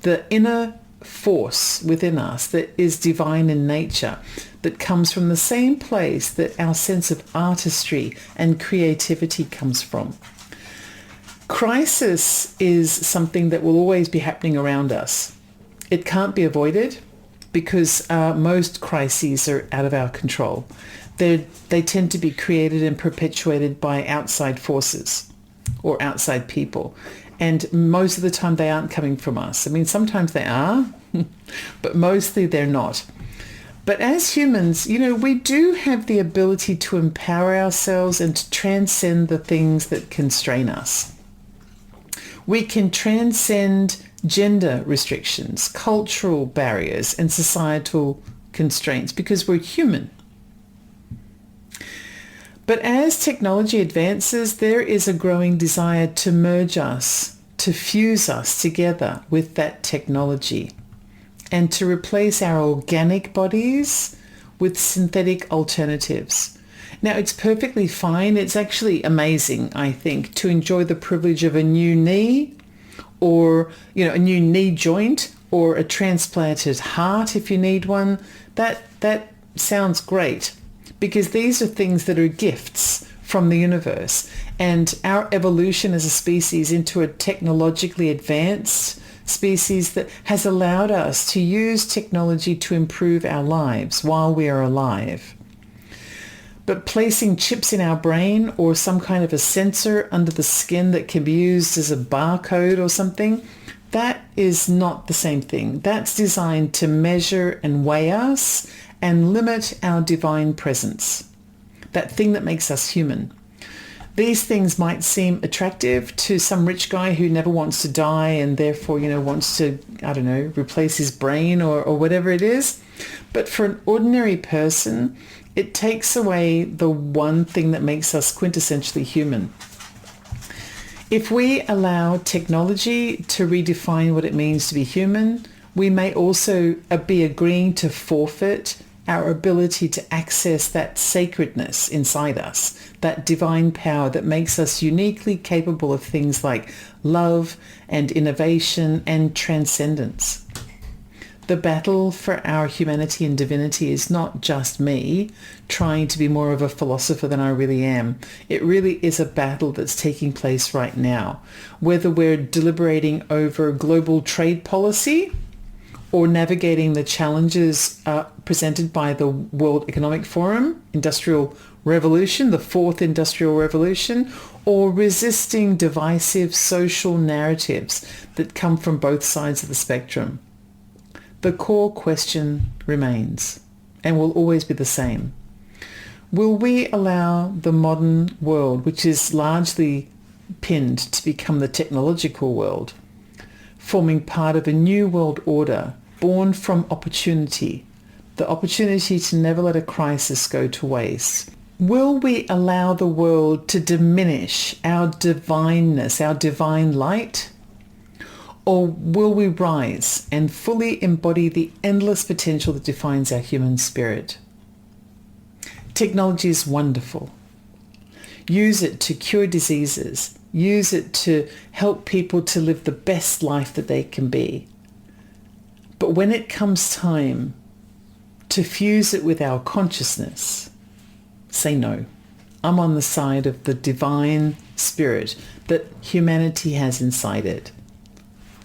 the inner force within us that is divine in nature, that comes from the same place that our sense of artistry and creativity comes from. Crisis is something that will always be happening around us. It can't be avoided because most crises are out of our control. They tend to be created and perpetuated by outside forces or outside people. And most of the time they aren't coming from us. I mean, sometimes they are, but mostly they're not. But as humans, you know, we do have the ability to empower ourselves and to transcend the things that constrain us. We can transcend gender restrictions, cultural barriers, and societal constraints because we're human. But as technology advances, there is a growing desire to merge us, to fuse us together with that technology, and to replace our organic bodies with synthetic alternatives. Now, it's perfectly fine. It's actually amazing, I think, to enjoy the privilege of a new knee or, you know, a new knee joint or a transplanted heart if you need one. That sounds great, because these are things that are gifts from the universe, and our evolution as a species into a technologically advanced species that has allowed us to use technology to improve our lives while we are alive. But placing chips in our brain or some kind of a sensor under the skin that can be used as a barcode or something, that is not the same thing. That's designed to measure and weigh us and limit our divine presence, that thing that makes us human. These things might seem attractive to some rich guy who never wants to die and therefore, you know, wants to, I don't know, replace his brain or whatever it is. But for an ordinary person, it takes away the one thing that makes us quintessentially human. If we allow technology to redefine what it means to be human, we may also be agreeing to forfeit our ability to access that sacredness inside us, that divine power that makes us uniquely capable of things like love and innovation and transcendence. The battle for our humanity and divinity is not just me trying to be more of a philosopher than I really am. It really is a battle that's taking place right now. Whether we're deliberating over global trade policy or navigating the challenges presented by the World Economic Forum, Industrial Revolution, the fourth Industrial Revolution, or resisting divisive social narratives that come from both sides of the spectrum. The core question remains and will always be the same. Will we allow the modern world, which is largely pinned to become the technological world, forming part of a new world order born from opportunity, the opportunity to never let a crisis go to waste? Will we allow the world to diminish our divineness, our divine light? Or will we rise and fully embody the endless potential that defines our human spirit? Technology is wonderful. use it to cure diseases, use it to help people to live the best life that they can be. But when it comes time to fuse it with our consciousness, say no. I'm on the side of the divine spirit that humanity has inside it.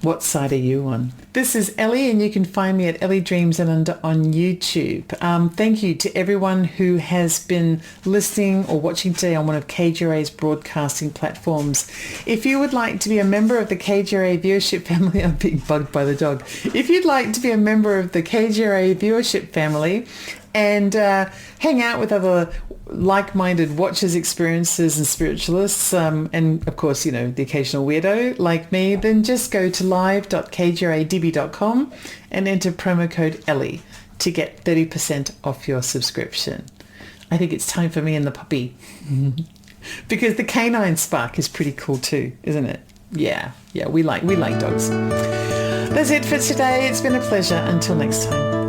What side are you on? This is Ellie, and you can find me at Ellie Dreams and Under on YouTube. Thank you to everyone who has been listening or watching today on one of KGRA's broadcasting platforms. If you would like to be a member of the KGRA viewership family, I'm being bugged by the dog. If you'd like to be a member of the KGRA viewership family and hang out with other like-minded watchers, experiencers and spiritualists, and of course, you know, the occasional weirdo like me, then just go to live.kgradb.com and enter promo code Ellie to get 30% off your subscription. I think it's time for me and the puppy because the canine spark is pretty cool too, isn't it? Yeah, we like dogs. That's it for today. It's been a pleasure. Until next time.